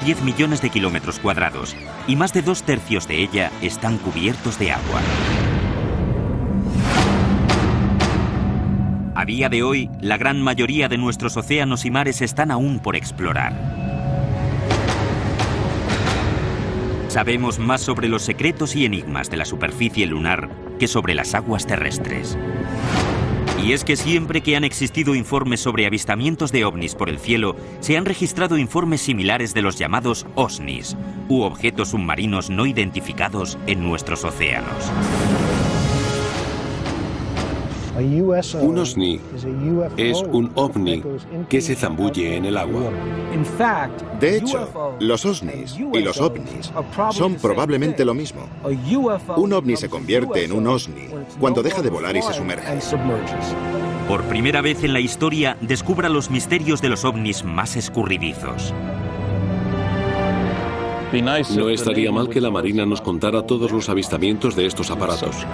10 millones de kilómetros cuadrados y más de 2/3 de ella están cubiertos de agua. A día de hoy, la gran mayoría de nuestros océanos y mares están aún por explorar. Sabemos más sobre los secretos y enigmas de la superficie lunar que sobre las aguas terrestres. Y es que siempre que han existido informes sobre avistamientos de ovnis por el cielo, se han registrado informes similares de los llamados OSNIs, u objetos submarinos no identificados en nuestros océanos. Un OSNI es un ovni que se zambulle en el agua. De hecho, los OSNIs y los ovnis son probablemente lo mismo. Un ovni se convierte en un OSNI cuando deja de volar y se sumerge. Por primera vez en la historia, descubra los misterios de los ovnis más escurridizos. No estaría mal que la Marina nos contara todos los avistamientos de estos aparatos.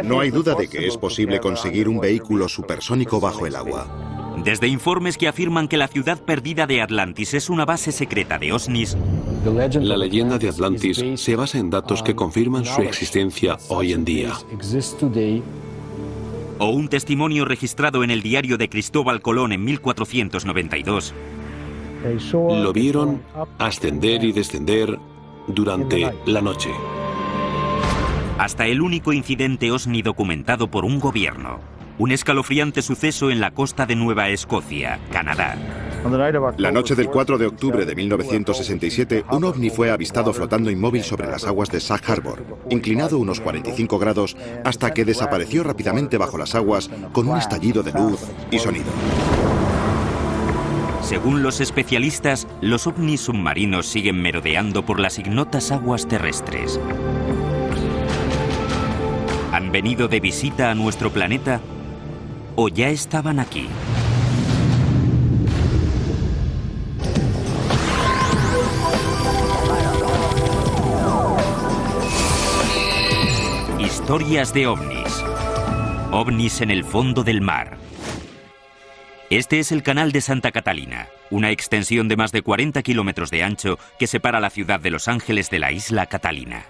No hay duda de que es posible conseguir un vehículo supersónico bajo el agua. Desde informes que afirman que la ciudad perdida de Atlantis es una base secreta de OSNIs, La leyenda de Atlantis se basa en datos que confirman su existencia hoy en día. o un testimonio registrado en el diario de Cristóbal Colón en 1492, Lo vieron ascender y descender durante la noche. hasta el único incidente OSNI documentado por un gobierno, un escalofriante suceso en la costa de Nueva Escocia, Canadá. La noche del 4 de octubre de 1967, un ovni fue avistado flotando inmóvil sobre las aguas de Sag Harbor, inclinado unos 45 grados, hasta que desapareció rápidamente bajo las aguas con un estallido de luz y sonido. Según los especialistas, los ovnis submarinos siguen merodeando por las ignotas aguas terrestres. ¿Han venido de visita a nuestro planeta o ya estaban aquí? Historias de ovnis. OVNIs en el fondo del mar. Este es el Canal de Santa Catalina, una extensión de más de 40 kilómetros de ancho que separa la ciudad de Los Ángeles de la isla Catalina.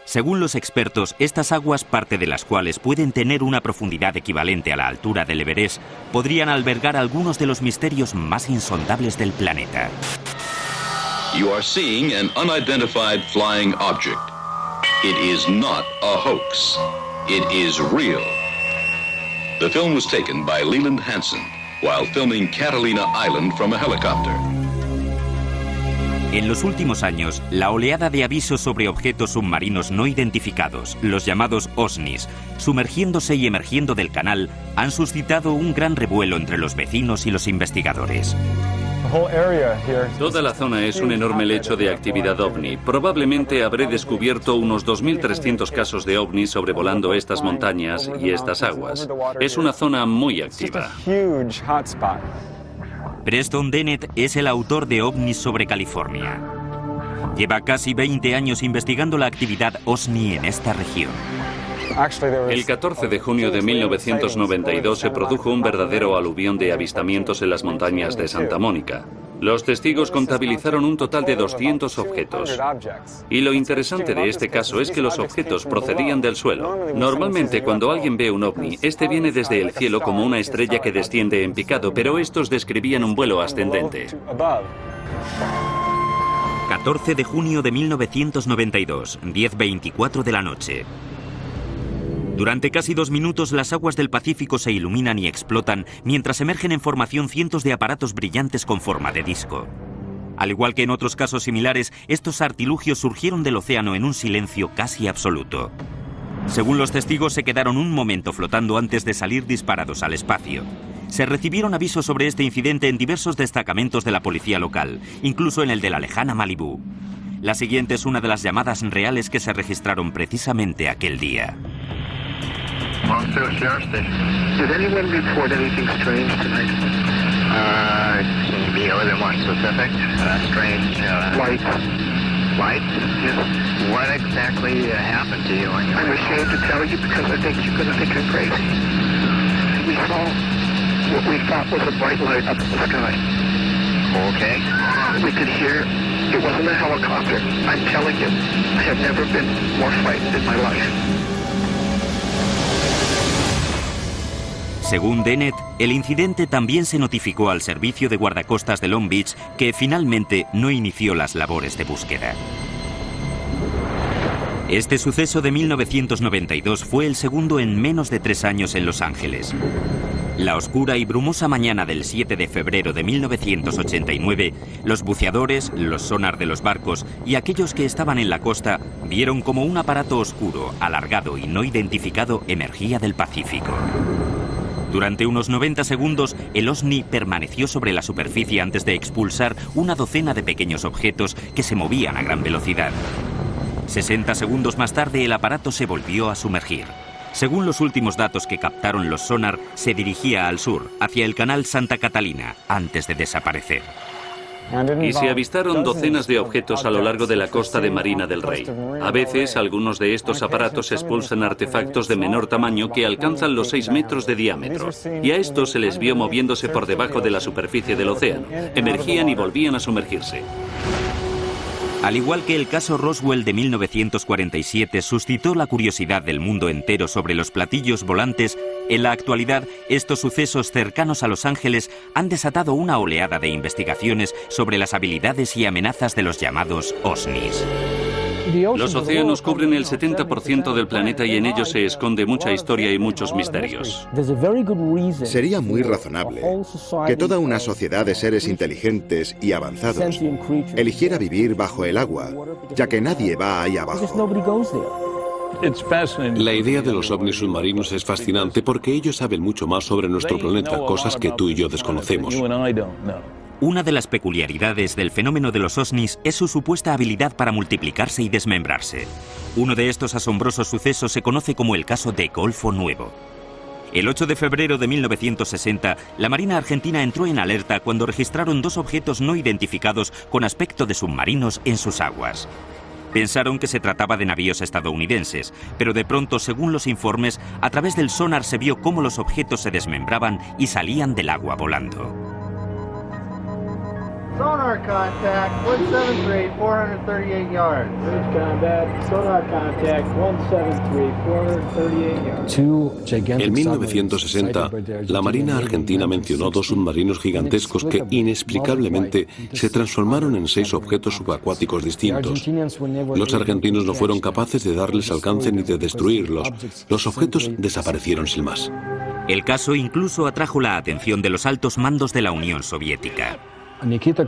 Según los expertos, estas aguas, parte de las cuales pueden tener una profundidad equivalente a la altura del Everest, podrían albergar algunos de los misterios más insondables del planeta. You are seeing an unidentified flying object. It is not a hoax. It is real. The film was taken by Leland Hansen while filming Catalina Island from a helicopter. En los últimos años, la oleada de avisos sobre objetos submarinos no identificados, los llamados OSNIs, sumergiéndose y emergiendo del canal, han suscitado un gran revuelo entre los vecinos y los investigadores. Toda la zona es un enorme lecho de actividad ovni. Probablemente habré descubierto unos 2.300 casos de ovnis sobrevolando estas montañas y estas aguas. Es una zona muy activa. Preston Dennett es el autor de OVNIs sobre California. Lleva casi 20 años investigando la actividad OSNI en esta región. El 14 de junio de 1992 se produjo un verdadero aluvión de avistamientos en las montañas de Santa Mónica. Los testigos contabilizaron un total de 200 objetos. Y lo interesante de este caso es que los objetos procedían del suelo. Normalmente cuando alguien ve un ovni, este viene desde el cielo como una estrella que desciende en picado, pero estos describían un vuelo ascendente. 14 de junio de 1992, 10:24 de la noche. Durante casi 2 minutos las aguas del Pacífico se iluminan y explotan mientras emergen en formación cientos de aparatos brillantes con forma de disco. Al igual que en otros casos similares, estos artilugios surgieron del océano en un silencio casi absoluto. Según los testigos, se quedaron un momento flotando antes de salir disparados al espacio. Se recibieron avisos sobre este incidente en diversos destacamentos de la policía local, incluso en el de la lejana Malibú. La siguiente es una de las llamadas reales que se registraron precisamente aquel día. Monster Sheriff Station. Did anyone report anything strange tonight? Seemed to be more than one specific. Strange lights. Lights? Yes. What exactly happened to you? I'm ashamed to tell you because I think you're going to think I'm crazy. We saw what we thought was a bright light up in the sky. Okay. we could hear it wasn't a helicopter. I'm telling you, I have never been more frightened in my life. Según Dennett, el incidente también se notificó al servicio de guardacostas de Long Beach, que finalmente no inició las labores de búsqueda. Este suceso de 1992 fue el segundo en menos de 3 años en Los Ángeles. La oscura y brumosa mañana del 7 de febrero de 1989, los buceadores, los sonar de los barcos y aquellos que estaban en la costa vieron como un aparato oscuro, alargado y no identificado emergía del Pacífico. Durante unos 90 segundos, el OSNI permaneció sobre la superficie antes de expulsar una docena de pequeños objetos que se movían a gran velocidad. 60 segundos más tarde, el aparato se volvió a sumergir. Según los últimos datos que captaron los sonar, se dirigía al sur, hacia el canal Santa Catalina, antes de desaparecer. Y se avistaron docenas de objetos a lo largo de la costa de Marina del Rey. A veces, algunos de estos aparatos expulsan artefactos de menor tamaño que alcanzan los 6 metros de diámetro. Y a estos se les vio moviéndose por debajo de la superficie del océano. Emergían y volvían a sumergirse. Al igual que el caso Roswell de 1947 suscitó la curiosidad del mundo entero sobre los platillos volantes, en la actualidad estos sucesos cercanos a Los Ángeles han desatado una oleada de investigaciones sobre las habilidades y amenazas de los llamados OSNIs. Los océanos cubren el 70% del planeta y en ellos se esconde mucha historia y muchos misterios. Sería muy razonable que toda una sociedad de seres inteligentes y avanzados eligiera vivir bajo el agua, ya que nadie va ahí abajo. La idea de los ovnis submarinos es fascinante porque ellos saben mucho más sobre nuestro planeta, cosas que tú y yo desconocemos. Una de las peculiaridades del fenómeno de los OSNIs es su supuesta habilidad para multiplicarse y desmembrarse. Uno de estos asombrosos sucesos se conoce como el caso de Golfo Nuevo. El 8 de febrero de 1960, la Marina Argentina entró en alerta cuando registraron 2 objetos no identificados con aspecto de submarinos en sus aguas. Pensaron que se trataba de navíos estadounidenses, pero de pronto, según los informes, a través del sonar se vio cómo los objetos se desmembraban y salían del agua volando. Sonar contact, 173, 438 yards. Bridge contact, sonar contact, 173, 438 yards. En 1960, la Marina Argentina mencionó 2 submarinos gigantescos que inexplicablemente se transformaron en 6 objetos subacuáticos distintos. Los argentinos no fueron capaces de darles alcance ni de destruirlos. Los objetos desaparecieron sin más. El caso incluso atrajo la atención de los altos mandos de la Unión Soviética. Nikita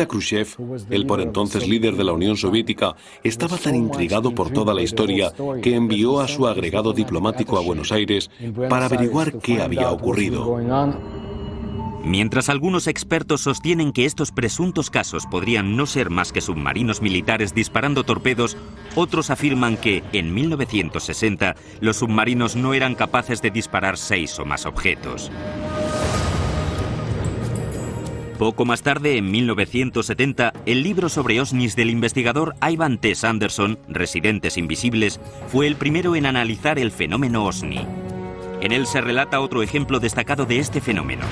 Khrushchev, el por entonces líder de la Unión Soviética, estaba tan intrigado por toda la historia que envió a su agregado diplomático a Buenos Aires para averiguar qué había ocurrido. Mientras algunos expertos sostienen que estos presuntos casos podrían no ser más que submarinos militares disparando torpedos, otros afirman que, en 1960, los submarinos no eran capaces de disparar 6 o más objetos. Poco más tarde, en 1970, el libro sobre OSNIs del investigador Ivan T. Sanderson, Residentes Invisibles, fue el primero en analizar el fenómeno OSNI. En él se relata otro ejemplo destacado de este fenómeno.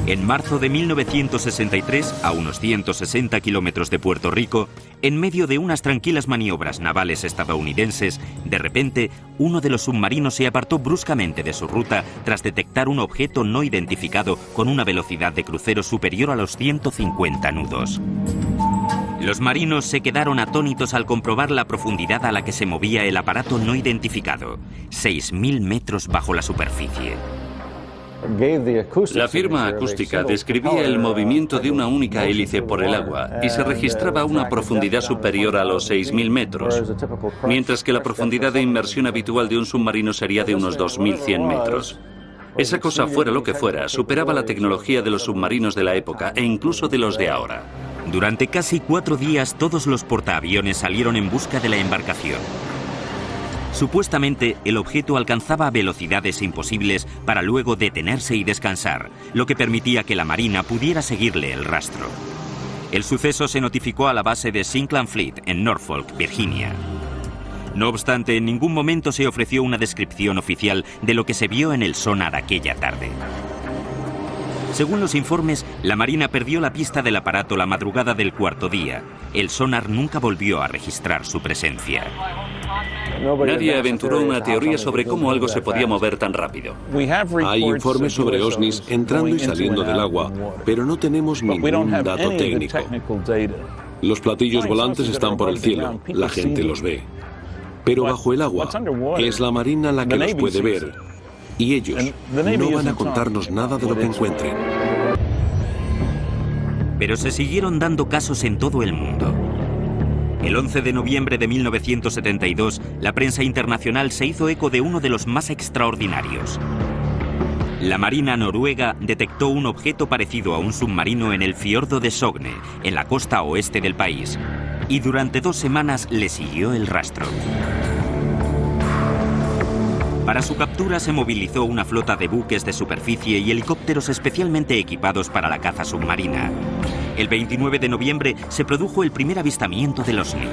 En marzo de 1963, a unos 160 kilómetros de Puerto Rico, en medio de unas tranquilas maniobras navales estadounidenses, de repente, uno de los submarinos se apartó bruscamente de su ruta tras detectar un objeto no identificado con una velocidad de crucero superior a los 150 nudos. Los marinos se quedaron atónitos al comprobar la profundidad a la que se movía el aparato no identificado, 6.000 metros bajo la superficie. La firma acústica describía el movimiento de una única hélice por el agua y se registraba una profundidad superior a los 6.000 metros, mientras que la profundidad de inmersión habitual de un submarino sería de unos 2.100 metros. Esa cosa, fuera lo que fuera, superaba la tecnología de los submarinos de la época e incluso de los de ahora. Durante casi 4 días, todos los portaaviones salieron en busca de la embarcación. Supuestamente, el objeto alcanzaba velocidades imposibles para luego detenerse y descansar, lo que permitía que la Marina pudiera seguirle el rastro. El suceso se notificó a la base de Sinclair Fleet en Norfolk, Virginia. No obstante, en ningún momento se ofreció una descripción oficial de lo que se vio en el sonar aquella tarde. Según los informes, la Marina perdió la pista del aparato la madrugada del cuarto día. El sonar nunca volvió a registrar su presencia. Nadie aventuró una teoría sobre cómo algo se podía mover tan rápido. Hay informes sobre ovnis entrando y saliendo del agua, pero no tenemos ningún dato técnico. Los platillos volantes están por el cielo, la gente los ve. Pero bajo el agua es la Marina la que los puede ver, y ellos no van a contarnos nada de lo que encuentren. Pero se siguieron dando casos en todo el mundo. El 11 de noviembre de 1972, la prensa internacional se hizo eco de uno de los más extraordinarios. La Marina noruega detectó un objeto parecido a un submarino en el fiordo de Sogne, en la costa oeste del país, y durante 2 semanas le siguió el rastro. Para su captura se movilizó una flota de buques de superficie y helicópteros especialmente equipados para la caza submarina. El 29 de noviembre se produjo el primer avistamiento del OSNI.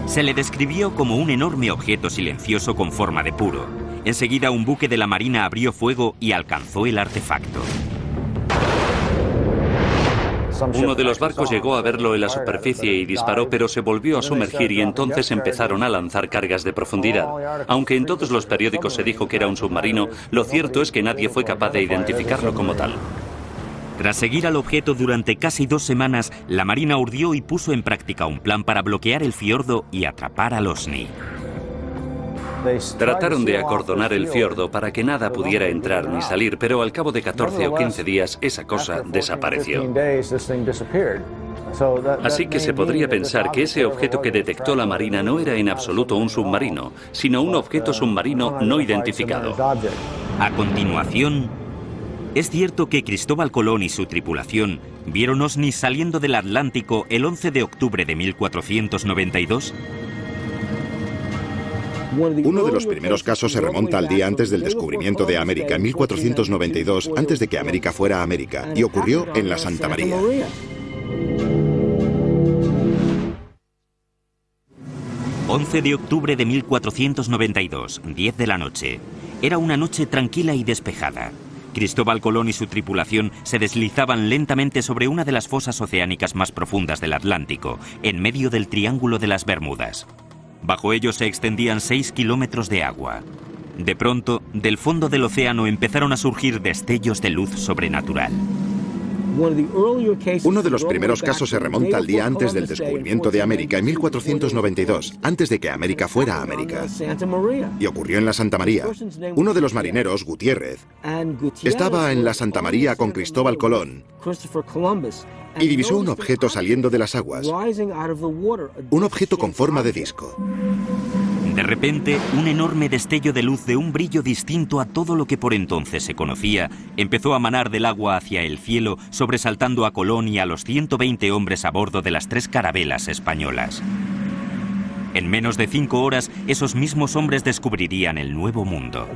Se le describió como un enorme objeto silencioso con forma de puro. Enseguida un buque de la Marina abrió fuego y alcanzó el artefacto. Uno de los barcos llegó a verlo en la superficie y disparó, pero se volvió a sumergir y entonces empezaron a lanzar cargas de profundidad. Aunque en todos los periódicos se dijo que era un submarino, lo cierto es que nadie fue capaz de identificarlo como tal. Tras seguir al objeto durante casi 2 semanas, la Marina urdió y puso en práctica un plan para bloquear el fiordo y atrapar al OSNI. Trataron de acordonar el fiordo para que nada pudiera entrar ni salir, pero al cabo de 14 o 15 días esa cosa desapareció. Así que se podría pensar que ese objeto que detectó la Marina no era en absoluto un submarino, sino un objeto submarino no identificado. A continuación, ¿es cierto que Cristóbal Colón y su tripulación vieron OSNIs saliendo del Atlántico el 11 de octubre de 1492? Uno de los primeros casos se remonta al día antes del descubrimiento de América, en 1492, antes de que América fuera América, y ocurrió en la Santa María. ...11 de octubre de 1492, 10 de la noche. Era una noche tranquila y despejada. Cristóbal Colón y su tripulación se deslizaban lentamente sobre una de las fosas oceánicas más profundas del Atlántico, en medio del Triángulo de las Bermudas. Bajo ellos se extendían 6 kilómetros de agua. De pronto, del fondo del océano empezaron a surgir destellos de luz sobrenatural. Uno de los primeros casos se remonta al día antes del descubrimiento de América, en 1492, antes de que América fuera América. Y ocurrió en la Santa María. Uno de los marineros, Gutiérrez, estaba en la Santa María con Cristóbal Colón y divisó un objeto saliendo de las aguas. Un objeto con forma de disco. De repente, un enorme destello de luz de un brillo distinto a todo lo que por entonces se conocía empezó a manar del agua hacia el cielo, sobresaltando a Colón y a los 120 hombres a bordo de las 3 carabelas españolas. En menos de 5 horas, esos mismos hombres descubrirían el Nuevo Mundo.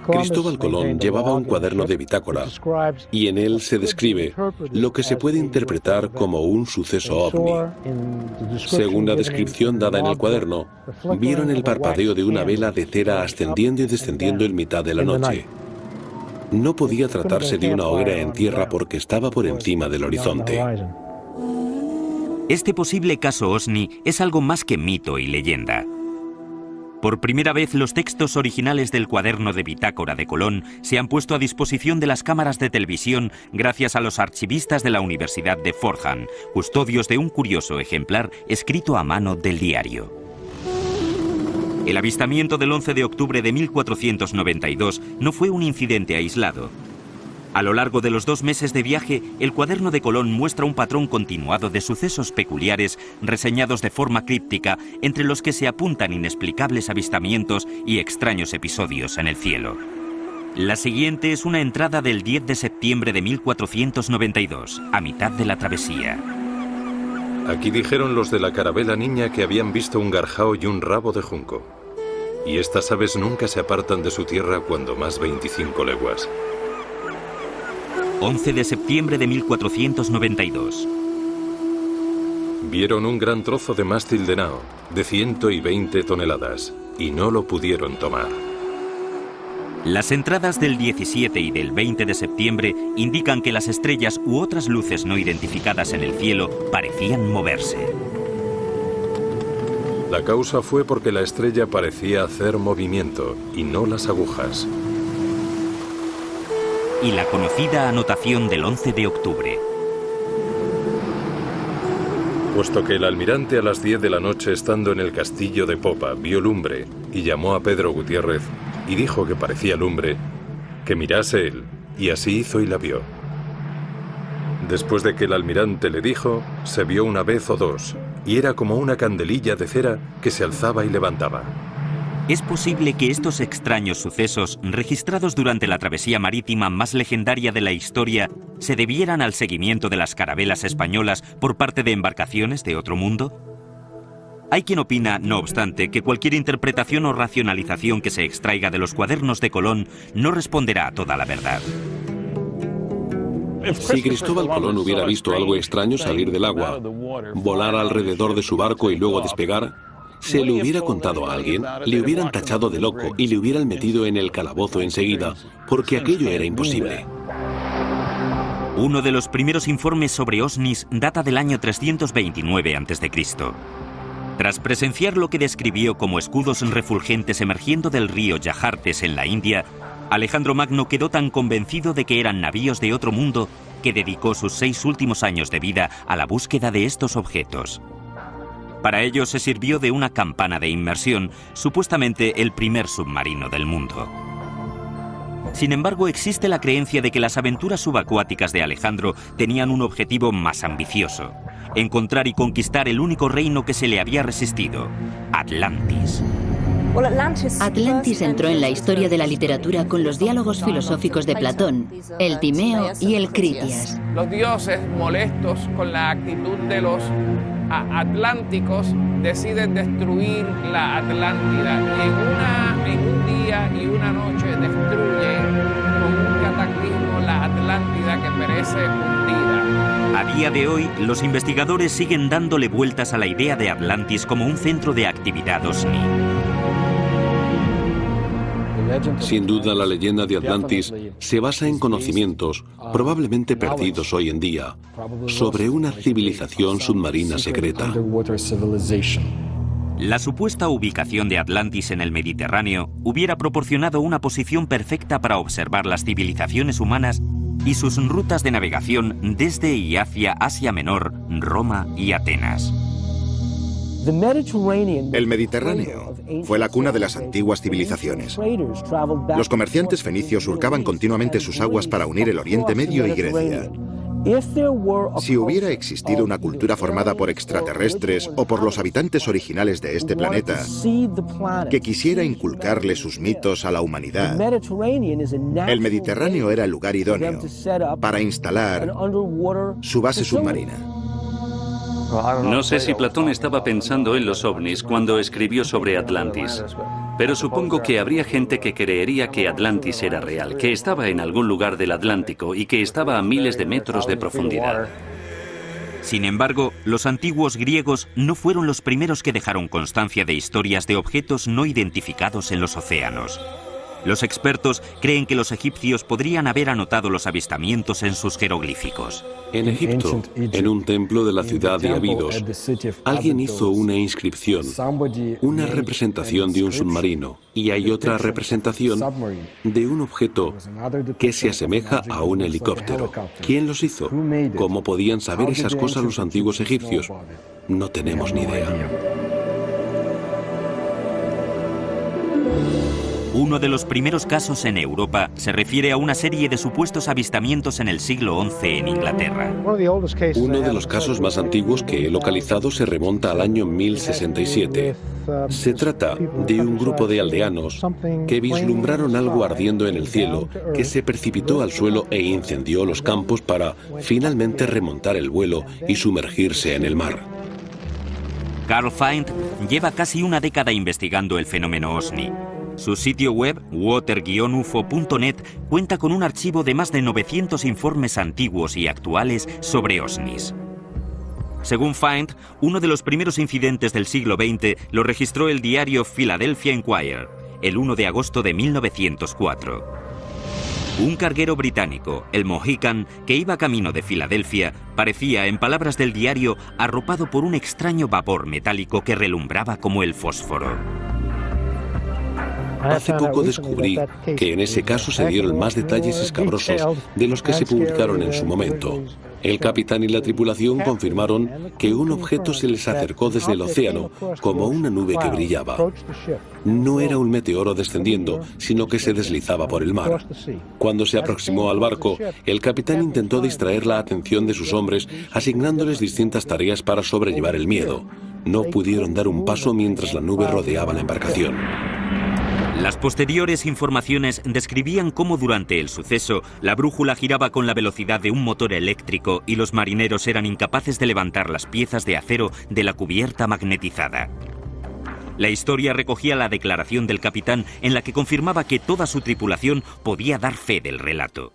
Cristóbal Colón llevaba un cuaderno de bitácora y en él se describe lo que se puede interpretar como un suceso ovni. Según la descripción dada en el cuaderno, vieron el parpadeo de una vela de cera ascendiendo y descendiendo en mitad de la noche. No podía tratarse de una hoguera en tierra porque estaba por encima del horizonte. Este posible caso OSNI es algo más que mito y leyenda. Por primera vez, los textos originales del cuaderno de bitácora de Colón se han puesto a disposición de las cámaras de televisión gracias a los archivistas de la Universidad de Fordham, custodios de un curioso ejemplar escrito a mano del diario. El avistamiento del 11 de octubre de 1492 no fue un incidente aislado. A lo largo de los 2 meses de viaje, el cuaderno de Colón muestra un patrón continuado de sucesos peculiares reseñados de forma críptica, entre los que se apuntan inexplicables avistamientos y extraños episodios en el cielo. La siguiente es una entrada del 10 de septiembre de 1492, a mitad de la travesía. Aquí dijeron los de la carabela niña que habían visto un garjao y un rabo de junco. Y estas aves nunca se apartan de su tierra cuando más 25 leguas. 11 de septiembre de 1492. Vieron un gran trozo de mástil de nao, de 120 toneladas, y no lo pudieron tomar. Las entradas del 17 y del 20 de septiembre indican que las estrellas u otras luces no identificadas en el cielo parecían moverse. La causa fue porque la estrella parecía hacer movimiento y no las agujas. Y la conocida anotación del 11 de octubre. Puesto que el almirante a las 10 de la noche, estando en el castillo de popa, vio lumbre y llamó a Pedro Gutiérrez y dijo que parecía lumbre, que mirase él, y así hizo y la vio. Después de que el almirante le dijo, se vio una vez o dos, y era como una candelilla de cera que se alzaba y levantaba. Es posible que estos extraños sucesos, registrados durante la travesía marítima más legendaria de la historia, se debieran al seguimiento de las carabelas españolas por parte de embarcaciones de otro mundo. Hay quien opina, no obstante, que cualquier interpretación o racionalización que se extraiga de los cuadernos de Colón no responderá a toda la verdad. Si Cristóbal Colón hubiera visto algo extraño salir del agua, volar alrededor de su barco y luego despegar, se le hubiera contado a alguien, le hubieran tachado de loco y le hubieran metido en el calabozo enseguida, porque aquello era imposible. Uno de los primeros informes sobre ovnis data del año 329 a.C. Tras presenciar lo que describió como escudos refulgentes emergiendo del río Yajartes en la India, Alejandro Magno quedó tan convencido de que eran navíos de otro mundo que dedicó sus 6 últimos años de vida a la búsqueda de estos objetos. Para ello se sirvió de una campana de inmersión, supuestamente el primer submarino del mundo. Sin embargo, existe la creencia de que las aventuras subacuáticas de Alejandro tenían un objetivo más ambicioso: encontrar y conquistar el único reino que se le había resistido, Atlantis. Atlantis entró en la historia de la literatura con los diálogos filosóficos de Platón, el Timeo y el Critias. Los dioses, molestos con la actitud de los atlánticos, deciden destruir la Atlántida y en un día y una noche destruyen con un cataclismo la Atlántida que perece hundida. A día de hoy, los investigadores siguen dándole vueltas a la idea de Atlantis como un centro de actividad OSNI. Sin duda, la leyenda de Atlantis se basa en conocimientos, probablemente perdidos hoy en día, sobre una civilización submarina secreta. La supuesta ubicación de Atlantis en el Mediterráneo hubiera proporcionado una posición perfecta para observar las civilizaciones humanas y sus rutas de navegación desde y hacia Asia Menor, Roma y Atenas. El Mediterráneo fue la cuna de las antiguas civilizaciones. Los comerciantes fenicios surcaban continuamente sus aguas para unir el Oriente Medio y Grecia. Si hubiera existido una cultura formada por extraterrestres o por los habitantes originales de este planeta que quisiera inculcarle sus mitos a la humanidad, el Mediterráneo era el lugar idóneo para instalar su base submarina. No sé si Platón estaba pensando en los ovnis cuando escribió sobre Atlantis, pero supongo que habría gente que creería que Atlantis era real, que estaba en algún lugar del Atlántico y que estaba a miles de metros de profundidad. Sin embargo, los antiguos griegos no fueron los primeros que dejaron constancia de historias de objetos no identificados en los océanos. Los expertos creen que los egipcios podrían haber anotado los avistamientos en sus jeroglíficos. En Egipto, en un templo de la ciudad de Abidos, alguien hizo una inscripción, una representación de un submarino, y hay otra representación de un objeto que se asemeja a un helicóptero. ¿Quién los hizo? ¿Cómo podían saber esas cosas los antiguos egipcios? No tenemos ni idea. Uno de los primeros casos en Europa se refiere a una serie de supuestos avistamientos en el siglo XI en Inglaterra. Uno de los casos más antiguos que he localizado se remonta al año 1067. Se trata de un grupo de aldeanos que vislumbraron algo ardiendo en el cielo, que se precipitó al suelo e incendió los campos para finalmente remontar el vuelo y sumergirse en el mar. Carl Feind lleva casi una década investigando el fenómeno OSNI. Su sitio web, water-ufo.net, cuenta con un archivo de más de 900 informes antiguos y actuales sobre OSNIs. Según Feind, uno de los primeros incidentes del siglo XX lo registró el diario Philadelphia Inquirer. el 1 de agosto de 1904. Un carguero británico, el Mohican, que iba camino de Filadelfia, parecía, en palabras del diario, arropado por un extraño vapor metálico que relumbraba como el fósforo. Hace poco descubrí que en ese caso se dieron más detalles escabrosos de los que se publicaron en su momento. El capitán y la tripulación confirmaron que un objeto se les acercó desde el océano como una nube que brillaba. No era un meteoro descendiendo, sino que se deslizaba por el mar. Cuando se aproximó al barco, el capitán intentó distraer la atención de sus hombres, asignándoles distintas tareas para sobrellevar el miedo. No pudieron dar un paso mientras la nube rodeaba la embarcación. Las posteriores informaciones describían cómo durante el suceso la brújula giraba con la velocidad de un motor eléctrico y los marineros eran incapaces de levantar las piezas de acero de la cubierta magnetizada. La historia recogía la declaración del capitán en la que confirmaba que toda su tripulación podía dar fe del relato.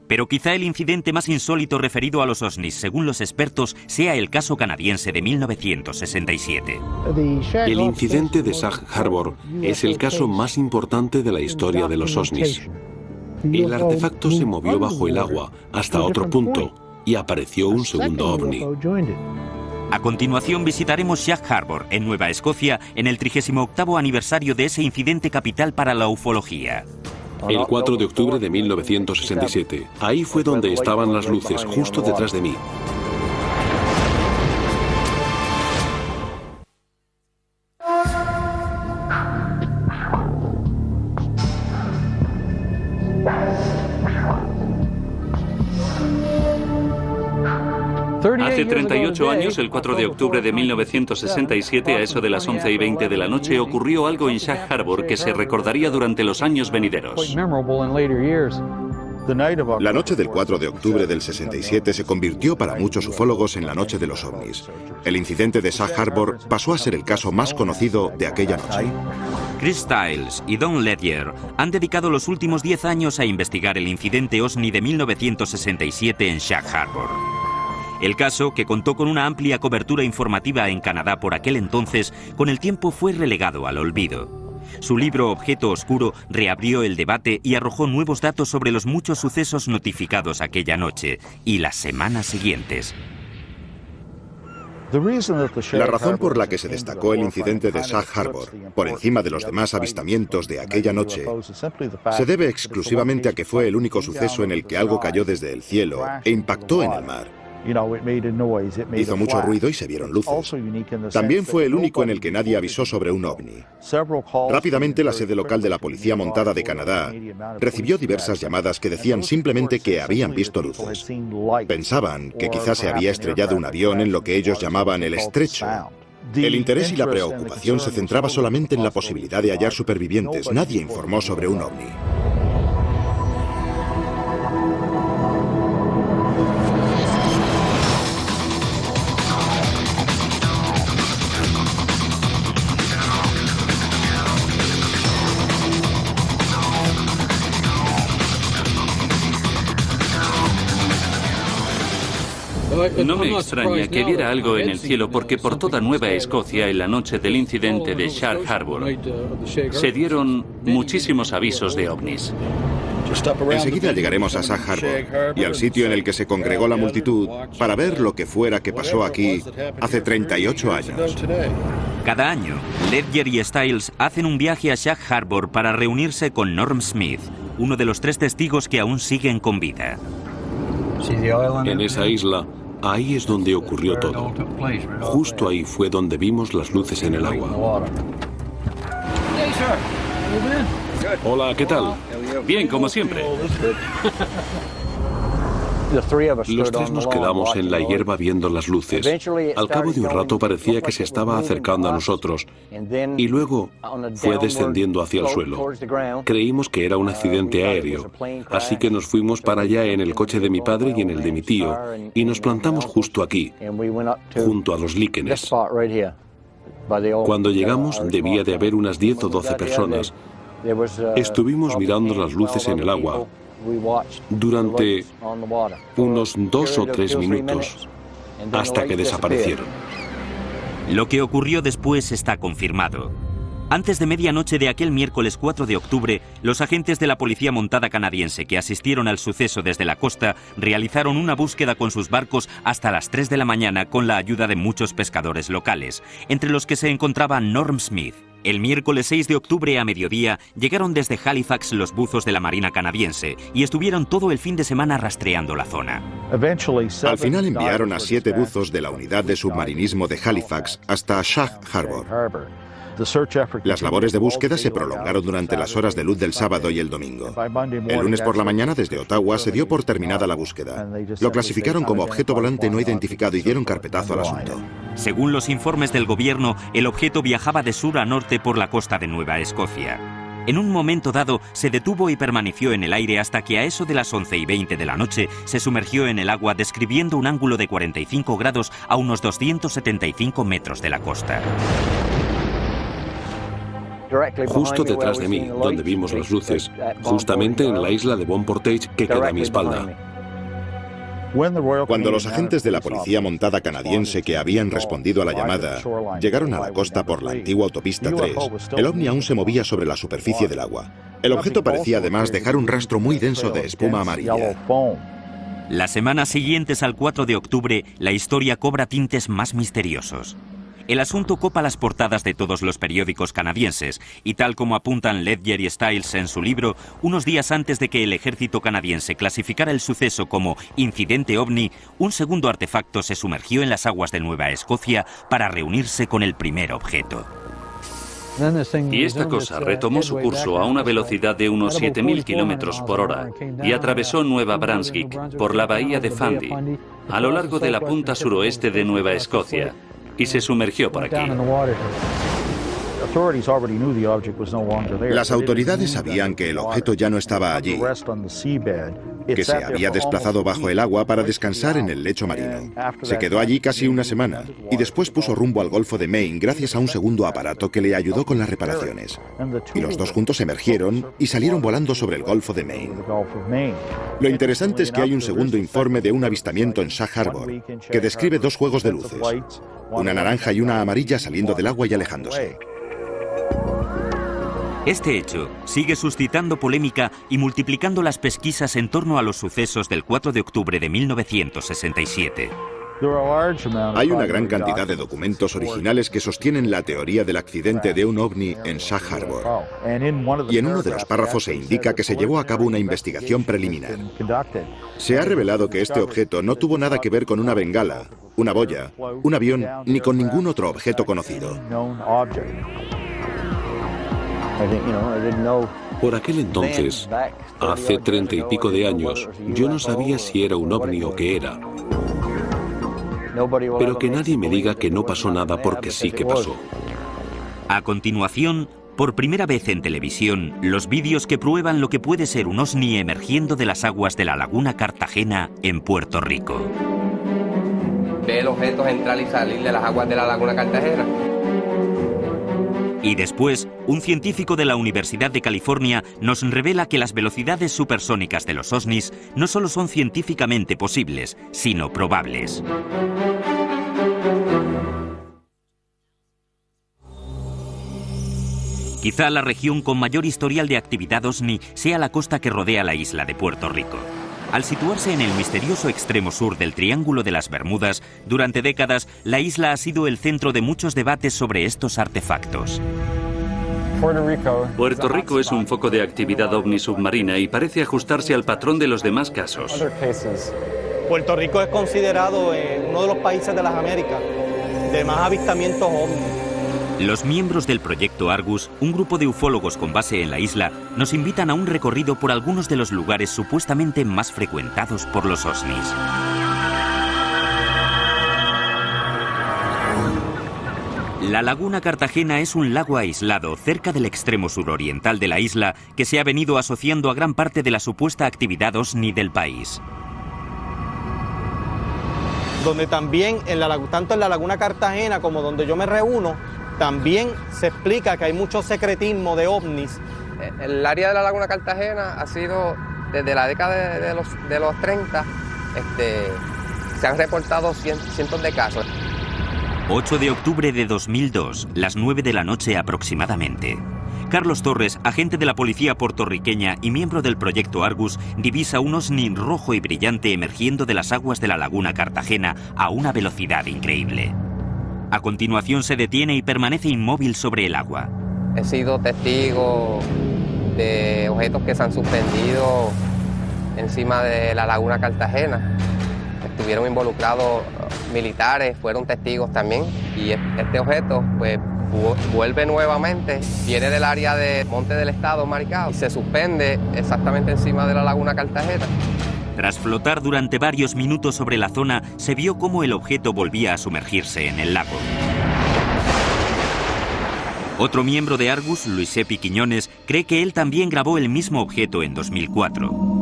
Pero quizá el incidente más insólito referido a los ovnis, según los expertos, sea el caso canadiense de 1967. El incidente de Sag Harbor es el caso más importante de la historia de los ovnis. El artefacto se movió bajo el agua hasta otro punto y apareció un segundo ovni. A continuación visitaremos Sag Harbor, en Nueva Escocia, en el 38º aniversario de ese incidente capital para la ufología. El 4 de octubre de 1967. Ahí fue donde estaban las luces, justo detrás de mí. Hace 38 años, el 4 de octubre de 1967, a eso de las 11:20 de la noche, ocurrió algo en Sag Harbor que se recordaría durante los años venideros. La noche del 4 de octubre del 67 se convirtió para muchos ufólogos en la noche de los ovnis. El incidente de Sag Harbor pasó a ser el caso más conocido de aquella noche. Chris Stiles y Don Ledger han dedicado los últimos 10 años a investigar el incidente OVNI de 1967 en Sag Harbor. El caso, que contó con una amplia cobertura informativa en Canadá por aquel entonces, con el tiempo fue relegado al olvido. Su libro Objeto Oscuro reabrió el debate y arrojó nuevos datos sobre los muchos sucesos notificados aquella noche y las semanas siguientes. La razón por la que se destacó el incidente de Sag Harbor por encima de los demás avistamientos de aquella noche se debe exclusivamente a que fue el único suceso en el que algo cayó desde el cielo e impactó en el mar. Hizo mucho ruido y se vieron luces. También fue el único en el que nadie avisó sobre un ovni. Rápidamente, la sede local de la Policía Montada de Canadá recibió diversas llamadas que decían simplemente que habían visto luces. Pensaban que quizás se había estrellado un avión en lo que ellos llamaban el estrecho. El interés y la preocupación se centraba solamente en la posibilidad de hallar supervivientes. Nadie informó sobre un ovni. No me extraña que viera algo en el cielo porque por toda Nueva Escocia en la noche del incidente de Sag Harbor se dieron muchísimos avisos de ovnis. Enseguida llegaremos a Sag Harbor y al sitio en el que se congregó la multitud para ver lo que fuera que pasó aquí hace 38 años. Cada año, Ledger y Stiles hacen un viaje a Sag Harbor para reunirse con Norm Smith, uno de los 3 testigos que aún siguen con vida. En esa isla, ahí es donde ocurrió todo. Justo ahí fue donde vimos las luces en el agua. Hola, ¿qué tal? Bien, como siempre. Los 3 nos quedamos en la hierba viendo las luces. Al cabo de un rato parecía que se estaba acercando a nosotros y luego fue descendiendo hacia el suelo. Creímos que era un accidente aéreo, así que nos fuimos para allá en el coche de mi padre y en el de mi tío y nos plantamos justo aquí, junto a los líquenes. Cuando llegamos debía de haber unas 10 o 12 personas. Estuvimos mirando las luces en el agua durante unos 2 o 3 minutos, hasta que desaparecieron. Lo que ocurrió después está confirmado. Antes de medianoche de aquel miércoles 4 de octubre, los agentes de la policía montada canadiense que asistieron al suceso desde la costa realizaron una búsqueda con sus barcos hasta las 3 de la mañana con la ayuda de muchos pescadores locales, entre los que se encontraba Norm Smith. El miércoles 6 de octubre a mediodía llegaron desde Halifax los buzos de la Marina canadiense y estuvieron todo el fin de semana rastreando la zona. Al final enviaron a 7 buzos de la unidad de submarinismo de Halifax hasta Sag Harbor. Las labores de búsqueda se prolongaron durante las horas de luz del sábado y el domingo. El lunes por la mañana, desde Ottawa, se dio por terminada la búsqueda. Lo clasificaron como objeto volante no identificado y dieron carpetazo al asunto. Según los informes del gobierno, el objeto viajaba de sur a norte por la costa de Nueva Escocia. En un momento dado, se detuvo y permaneció en el aire hasta que a eso de las 11:20 de la noche se sumergió en el agua describiendo un ángulo de 45 grados a unos 275 metros de la costa. Justo detrás de mí, donde vimos las luces, justamente en la isla de Bon Portage que queda a mi espalda. Cuando los agentes de la policía montada canadiense que habían respondido a la llamada llegaron a la costa por la antigua autopista 3, el ovni aún se movía sobre la superficie del agua. El objeto parecía además dejar un rastro muy denso de espuma amarilla. Las semanas siguientes al 4 de octubre, la historia cobra tintes más misteriosos. El asunto copa las portadas de todos los periódicos canadienses y tal como apuntan Ledger y Stiles en su libro, unos días antes de que el ejército canadiense clasificara el suceso como incidente ovni, un segundo artefacto se sumergió en las aguas de Nueva Escocia para reunirse con el primer objeto. Y esta cosa retomó su curso a una velocidad de unos 7.000 kilómetros por hora y atravesó Nueva Brunswick por la bahía de Fundy, a lo largo de la punta suroeste de Nueva Escocia, y se sumergió por aquí. Las autoridades sabían que el objeto ya no estaba allí, que se había desplazado bajo el agua para descansar en el lecho marino. Se quedó allí casi una semana y después puso rumbo al Golfo de Maine gracias a un segundo aparato que le ayudó con las reparaciones. Y los dos juntos emergieron y salieron volando sobre el Golfo de Maine. Lo interesante es que hay un segundo informe de un avistamiento en Sag Harbor que describe 2 juegos de luces, una naranja y una amarilla saliendo del agua y alejándose. Este hecho sigue suscitando polémica y multiplicando las pesquisas en torno a los sucesos del 4 de octubre de 1967. Hay una gran cantidad de documentos originales que sostienen la teoría del accidente de un ovni en Sag Harbor. Y en uno de los párrafos se indica que se llevó a cabo una investigación preliminar. Se ha revelado que este objeto no tuvo nada que ver con una bengala, una boya, un avión, ni con ningún otro objeto conocido. Por aquel entonces, hace 30 y pico de años, yo no sabía si era un ovni o qué era. Pero que nadie me diga que no pasó nada porque sí que pasó. A continuación, por primera vez en televisión, los vídeos que prueban lo que puede ser un ovni emergiendo de las aguas de la laguna Cartagena en Puerto Rico. Ve el objeto entrar y salir de las aguas de la laguna Cartagena. Y después, un científico de la Universidad de California nos revela que las velocidades supersónicas de los ovnis no solo son científicamente posibles, sino probables. Quizá la región con mayor historial de actividad ovni sea la costa que rodea la isla de Puerto Rico. Al situarse en el misterioso extremo sur del Triángulo de las Bermudas, durante décadas la isla ha sido el centro de muchos debates sobre estos artefactos. Puerto Rico es un foco de actividad ovni submarina y parece ajustarse al patrón de los demás casos. Puerto Rico es considerado uno de los países de las Américas de más avistamientos ovni. Los miembros del proyecto Argus, un grupo de ufólogos con base en la isla, nos invitan a un recorrido por algunos de los lugares supuestamente más frecuentados por los ovnis. La laguna Cartagena es un lago aislado cerca del extremo suroriental de la isla que se ha venido asociando a gran parte de la supuesta actividad ovni del país. Donde también, tanto en la laguna Cartagena como donde yo me reúno, también se explica que hay mucho secretismo de ovnis. El área de la laguna Cartagena ha sido, desde la década de los 30, se han reportado cientos de casos. 8 de octubre de 2002, las 9 de la noche aproximadamente. Carlos Torres, agente de la policía puertorriqueña y miembro del proyecto Argus, divisa un ovni rojo y brillante emergiendo de las aguas de la laguna Cartagena a una velocidad increíble. A continuación se detiene y permanece inmóvil sobre el agua. He sido testigo de objetos que se han suspendido encima de la laguna Cartagena. Estuvieron involucrados militares, fueron testigos también. Y este objeto, pues, vuelve nuevamente, viene del área de Monte del Estado, Maricao, y se suspende exactamente encima de la laguna Cartagena. Tras flotar durante varios minutos sobre la zona, se vio cómo el objeto volvía a sumergirse en el lago. Otro miembro de Argus, Luis Epi Quiñones, cree que él también grabó el mismo objeto en 2004.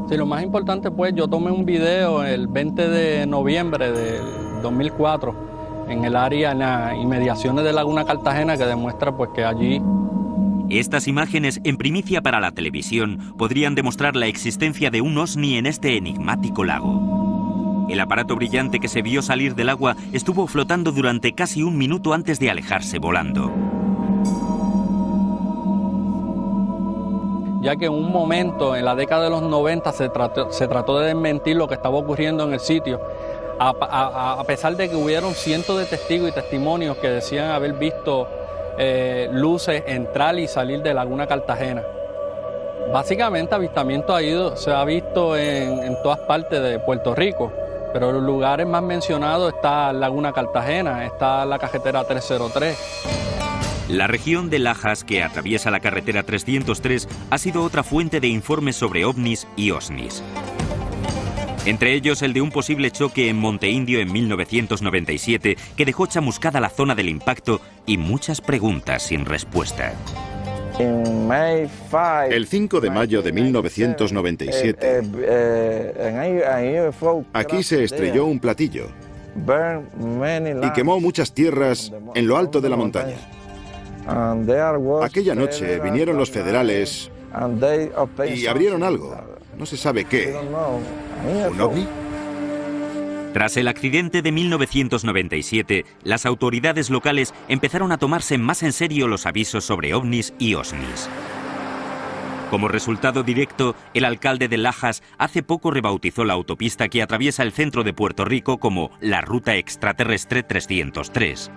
Sí, lo más importante, pues, yo tomé un video el 20 de noviembre de 2004 en el área, en las inmediaciones de Laguna Cartagena, que demuestra, pues, que allí... Estas imágenes, en primicia para la televisión, podrían demostrar la existencia de un ovni en este enigmático lago. El aparato brillante que se vio salir del agua estuvo flotando durante casi un minuto antes de alejarse volando. Ya que en un momento, en la década de los 90, se trató de desmentir lo que estaba ocurriendo en el sitio, a pesar de que hubieron cientos de testigos y testimonios que decían haber visto luces entrar y salir de Laguna Cartagena. Básicamente avistamiento se ha visto en todas partes de Puerto Rico, pero los lugares más mencionados está Laguna Cartagena, está la carretera 303. La región de Lajas, que atraviesa la carretera 303, ha sido otra fuente de informes sobre ovnis y osnis. Entre ellos el de un posible choque en Monte Indio en 1997 que dejó chamuscada la zona del impacto y muchas preguntas sin respuesta. El 5 de mayo de 1997, aquí se estrelló un platillo y quemó muchas tierras en lo alto de la montaña. Aquella noche vinieron los federales y abrieron algo. No se sabe qué. ¿Un ovni? Tras el accidente de 1997, las autoridades locales empezaron a tomarse más en serio los avisos sobre ovnis y osnis. Como resultado directo, el alcalde de Lajas hace poco rebautizó la autopista que atraviesa el centro de Puerto Rico como la Ruta Extraterrestre 303.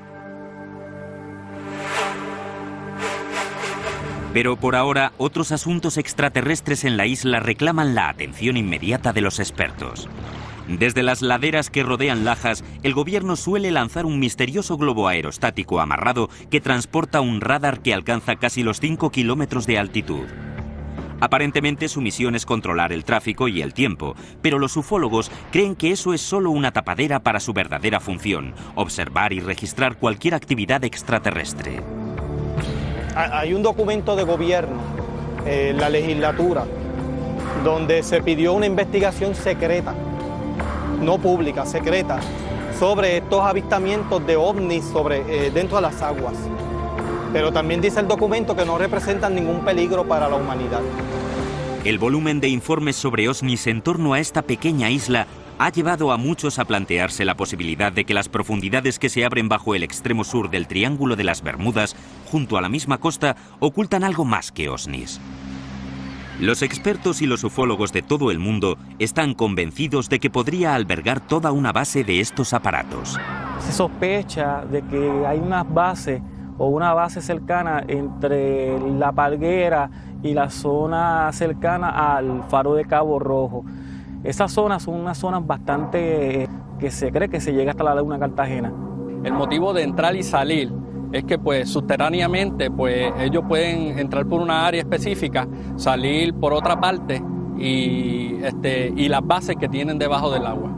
Pero por ahora, otros asuntos extraterrestres en la isla reclaman la atención inmediata de los expertos. Desde las laderas que rodean Lajas, el gobierno suele lanzar un misterioso globo aerostático amarrado que transporta un radar que alcanza casi los 5 kilómetros de altitud. Aparentemente su misión es controlar el tráfico y el tiempo, pero los ufólogos creen que eso es solo una tapadera para su verdadera función, observar y registrar cualquier actividad extraterrestre. Hay un documento de gobierno, la legislatura, donde se pidió una investigación secreta, no pública, secreta, sobre estos avistamientos de ovnis dentro de las aguas. Pero también dice el documento que no representan ningún peligro para la humanidad. El volumen de informes sobre ovnis en torno a esta pequeña isla ha llevado a muchos a plantearse la posibilidad de que las profundidades que se abren bajo el extremo sur del Triángulo de las Bermudas, junto a la misma costa, ocultan algo más que ovnis. Los expertos y los ufólogos de todo el mundo están convencidos de que podría albergar toda una base de estos aparatos. Se sospecha de que hay unas bases o una base cercana entre La Palguera y la zona cercana al faro de Cabo Rojo. Esas zonas son unas zonas bastante que se cree que se llega hasta la Laguna Cartagena. El motivo de entrar y salir es que pues subterráneamente pues ellos pueden entrar por una área específica, salir por otra parte y las bases que tienen debajo del agua.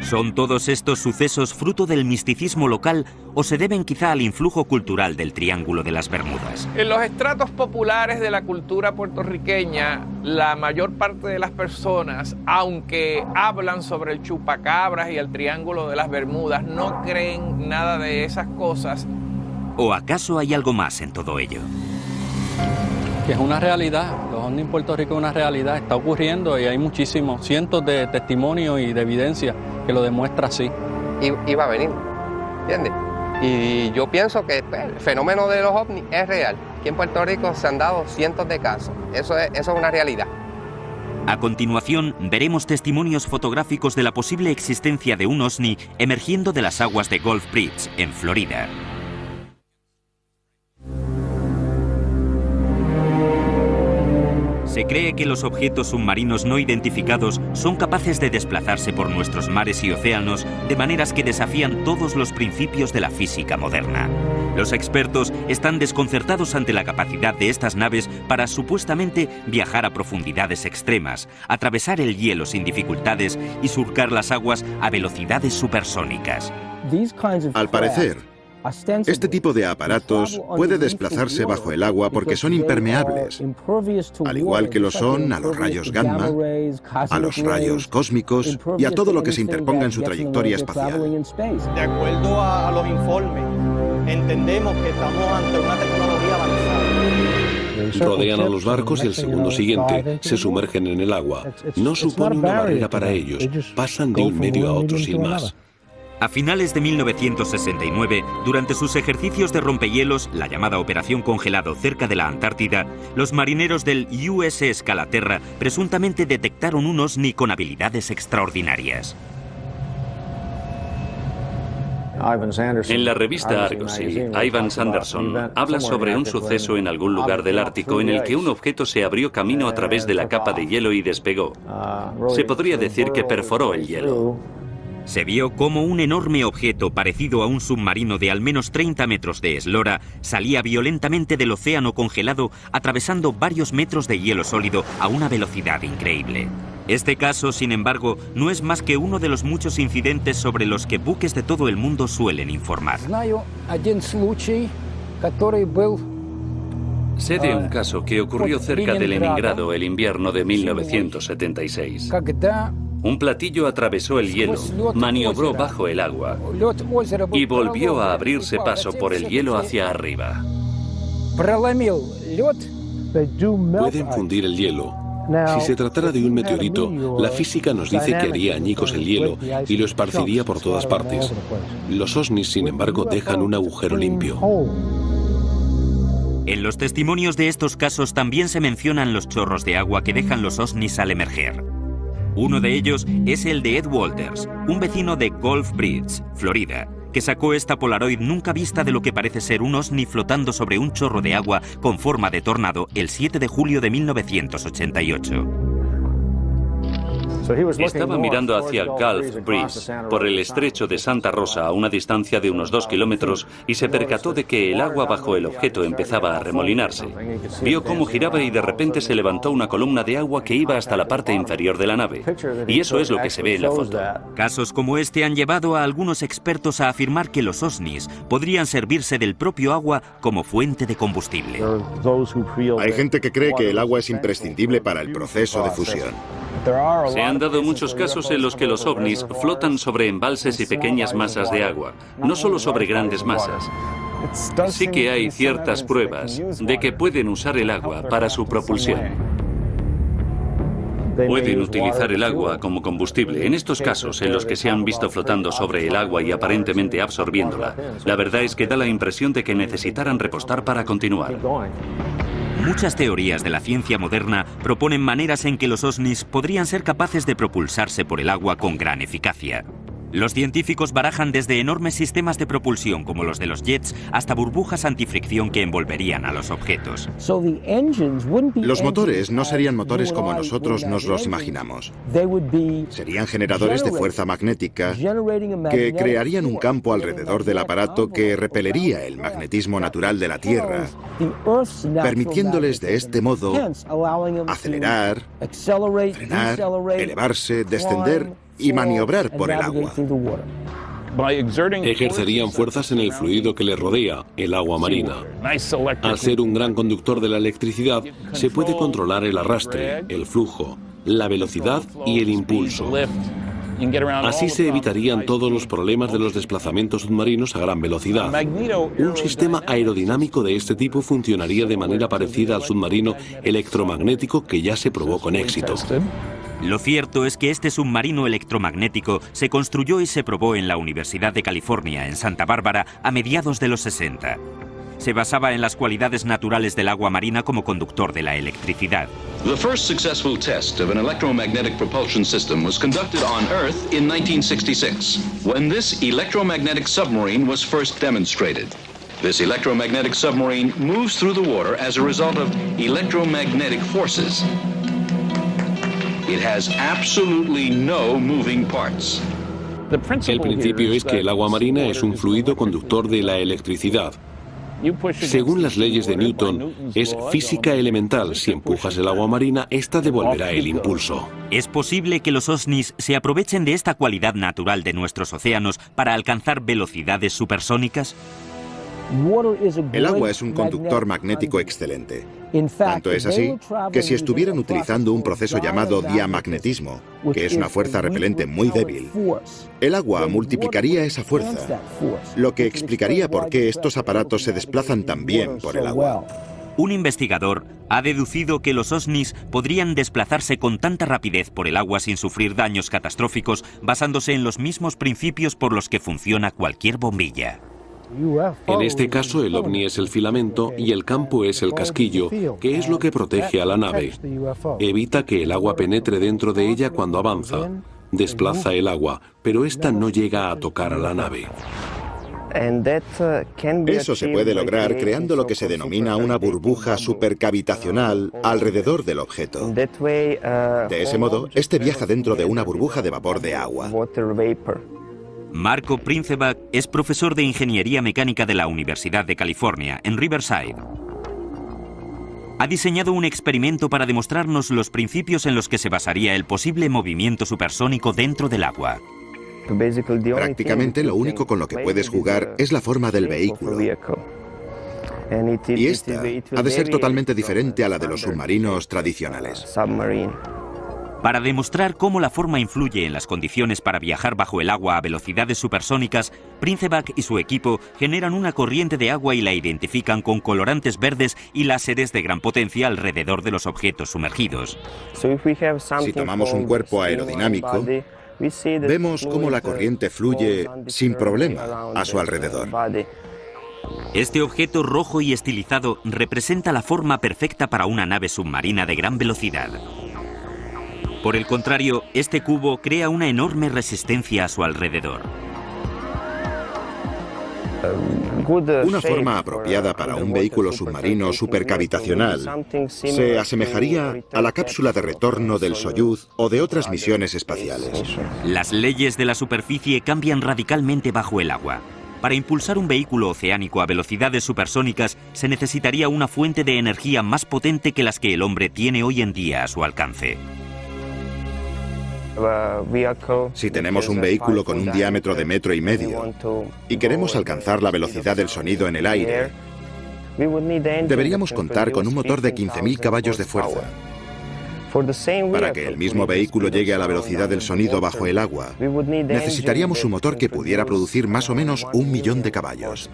¿Son todos estos sucesos fruto del misticismo local o se deben quizá al influjo cultural del Triángulo de las Bermudas? En los estratos populares de la cultura puertorriqueña, la mayor parte de las personas, aunque hablan sobre el chupacabras y el Triángulo de las Bermudas, no creen nada de esas cosas. ¿O acaso hay algo más en todo ello? Que es una realidad, los ovnis en Puerto Rico es una realidad, está ocurriendo y hay muchísimos, cientos de testimonios y de evidencia que lo demuestra así. Iba a venir, ¿entiendes? Y yo pienso que el fenómeno de los ovnis es real. Aquí en Puerto Rico se han dado cientos de casos, eso es una realidad. A continuación, veremos testimonios fotográficos de la posible existencia de un OVNI emergiendo de las aguas de Gulf Breeze, en Florida. Se cree que los objetos submarinos no identificados son capaces de desplazarse por nuestros mares y océanos de maneras que desafían todos los principios de la física moderna. Los expertos están desconcertados ante la capacidad de estas naves para supuestamente viajar a profundidades extremas, atravesar el hielo sin dificultades y surcar las aguas a velocidades supersónicas. Al parecer, este tipo de aparatos puede desplazarse bajo el agua porque son impermeables, al igual que lo son a los rayos gamma, a los rayos cósmicos y a todo lo que se interponga en su trayectoria espacial. De acuerdo a los informes, entendemos que estamos ante una tecnología avanzada. Rodean a los barcos y el segundo siguiente se sumergen en el agua. No supone una barrera para ellos, pasan de un medio a otro sin más. A finales de 1969, durante sus ejercicios de rompehielos, la llamada Operación Congelado cerca de la Antártida, los marineros del USS Calaterra presuntamente detectaron un OVNI con habilidades extraordinarias. En la revista Argosy, Ivan Sanderson habla sobre un suceso en algún lugar del Ártico en el que un objeto se abrió camino a través de la capa de hielo y despegó. Se podría decir que perforó el hielo. Se vio cómo un enorme objeto parecido a un submarino de al menos 30 metros de eslora salía violentamente del océano congelado, atravesando varios metros de hielo sólido a una velocidad increíble. Este caso, sin embargo, no es más que uno de los muchos incidentes sobre los que buques de todo el mundo suelen informar. Sé de un caso que ocurrió cerca de Leningrado el invierno de 1976. Un platillo atravesó el hielo, maniobró bajo el agua y volvió a abrirse paso por el hielo hacia arriba. Pueden fundir el hielo. Si se tratara de un meteorito, la física nos dice que haría añicos el hielo y lo esparciría por todas partes. Los OVNIs, sin embargo, dejan un agujero limpio. En los testimonios de estos casos también se mencionan los chorros de agua que dejan los OVNIs al emerger. Uno de ellos es el de Ed Walters, un vecino de Gulf Breeze, Florida, que sacó esta Polaroid nunca vista de lo que parece ser un OVNI flotando sobre un chorro de agua con forma de tornado el 7 de julio de 1988. Estaba mirando hacia Gulf Breeze, por el estrecho de Santa Rosa a una distancia de unos 2 kilómetros y se percató de que el agua bajo el objeto empezaba a remolinarse. Vio cómo giraba y de repente se levantó una columna de agua que iba hasta la parte inferior de la nave. Y eso es lo que se ve en la foto. Casos como este han llevado a algunos expertos a afirmar que los OVNIs podrían servirse del propio agua como fuente de combustible. Hay gente que cree que el agua es imprescindible para el proceso de fusión. Se han dado muchos casos en los que los ovnis flotan sobre embalses y pequeñas masas de agua, no solo sobre grandes masas. Sí que hay ciertas pruebas de que pueden usar el agua para su propulsión. Pueden utilizar el agua como combustible. En estos casos, en los que se han visto flotando sobre el agua y aparentemente absorbiéndola, la verdad es que da la impresión de que necesitaran repostar para continuar. Muchas teorías de la ciencia moderna proponen maneras en que los OVNIs podrían ser capaces de propulsarse por el agua con gran eficacia. Los científicos barajan desde enormes sistemas de propulsión como los de los jets hasta burbujas antifricción que envolverían a los objetos. Los motores no serían motores como nosotros nos los imaginamos. Serían generadores de fuerza magnética que crearían un campo alrededor del aparato que repelería el magnetismo natural de la Tierra, permitiéndoles de este modo acelerar, frenar, elevarse, descender y maniobrar por el agua. Ejercerían fuerzas en el fluido que les rodea, el agua marina. Al ser un gran conductor de la electricidad, se puede controlar el arrastre, el flujo, la velocidad y el impulso. Así se evitarían todos los problemas de los desplazamientos submarinos a gran velocidad. Un sistema aerodinámico de este tipo funcionaría de manera parecida al submarino electromagnético que ya se probó con éxito. Lo cierto es que este submarino electromagnético se construyó y se probó en la Universidad de California, en Santa Bárbara, a mediados de los 60. Se basaba en las cualidades naturales del agua marina como conductor de la electricidad. The first successful test of an electromagnetic propulsion system was conducted on Earth in 1966, when this electromagnetic submarine was first demonstrated. This electromagnetic submarine moves through the water as a result of electromagnetic forces. It has absolutely no moving parts. El principio es que el agua marina es un fluido conductor de la electricidad. Según las leyes de Newton, es física elemental. Si empujas el agua marina, esta devolverá el impulso. ¿Es posible que los OSNIs se aprovechen de esta cualidad natural de nuestros océanos para alcanzar velocidades supersónicas? El agua es un conductor magnético excelente. Tanto es así que si estuvieran utilizando un proceso llamado diamagnetismo, que es una fuerza repelente muy débil, el agua multiplicaría esa fuerza, lo que explicaría por qué estos aparatos se desplazan tan bien por el agua. Un investigador ha deducido que los OSNIs podrían desplazarse con tanta rapidez por el agua sin sufrir daños catastróficos, basándose en los mismos principios por los que funciona cualquier bombilla. En este caso, el ovni es el filamento y el campo es el casquillo, que es lo que protege a la nave. Evita que el agua penetre dentro de ella cuando avanza. Desplaza el agua, pero esta no llega a tocar a la nave. Eso se puede lograr creando lo que se denomina una burbuja supercavitacional alrededor del objeto. De ese modo, este viaja dentro de una burbuja de vapor de agua. Marco Princeback es profesor de Ingeniería Mecánica de la Universidad de California, en Riverside. Ha diseñado un experimento para demostrarnos los principios en los que se basaría el posible movimiento supersónico dentro del agua. Prácticamente lo único con lo que puedes jugar es la forma del vehículo. Y esta ha de ser totalmente diferente a la de los submarinos tradicionales. Para demostrar cómo la forma influye en las condiciones para viajar bajo el agua a velocidades supersónicas, Princeback y su equipo generan una corriente de agua y la identifican con colorantes verdes y láseres de gran potencia alrededor de los objetos sumergidos. Si tomamos un cuerpo aerodinámico, vemos cómo la corriente fluye sin problema a su alrededor. Este objeto rojo y estilizado representa la forma perfecta para una nave submarina de gran velocidad. Por el contrario, este cubo crea una enorme resistencia a su alrededor. Una forma apropiada para un vehículo submarino supercavitacional se asemejaría a la cápsula de retorno del Soyuz o de otras misiones espaciales. Las leyes de la superficie cambian radicalmente bajo el agua. Para impulsar un vehículo oceánico a velocidades supersónicas se necesitaría una fuente de energía más potente que las que el hombre tiene hoy en día a su alcance. Si tenemos un vehículo con un diámetro de 1,5 metros y queremos alcanzar la velocidad del sonido en el aire, deberíamos contar con un motor de 15.000 caballos de fuerza. Para que el mismo vehículo llegue a la velocidad del sonido bajo el agua, necesitaríamos un motor que pudiera producir más o menos 1.000.000 de caballos.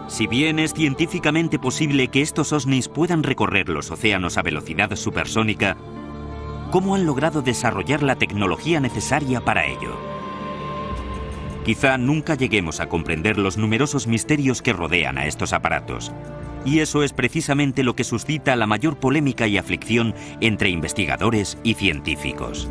Si bien es científicamente posible que estos OSNIs puedan recorrer los océanos a velocidad supersónica, ¿cómo han logrado desarrollar la tecnología necesaria para ello? Quizá nunca lleguemos a comprender los numerosos misterios que rodean a estos aparatos. Y eso es precisamente lo que suscita la mayor polémica y aflicción entre investigadores y científicos.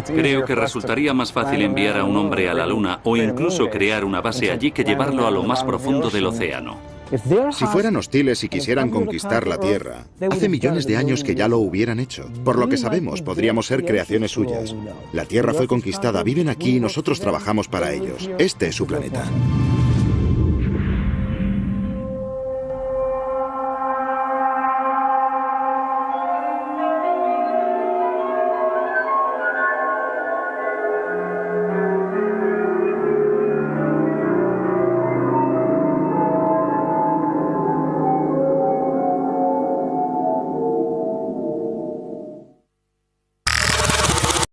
Creo que resultaría más fácil enviar a un hombre a la Luna o incluso crear una base allí que llevarlo a lo más profundo del océano. Si fueran hostiles y quisieran conquistar la Tierra, hace millones de años que ya lo hubieran hecho. Por lo que sabemos, podríamos ser creaciones suyas. La Tierra fue conquistada, viven aquí y nosotros trabajamos para ellos. Este es su planeta.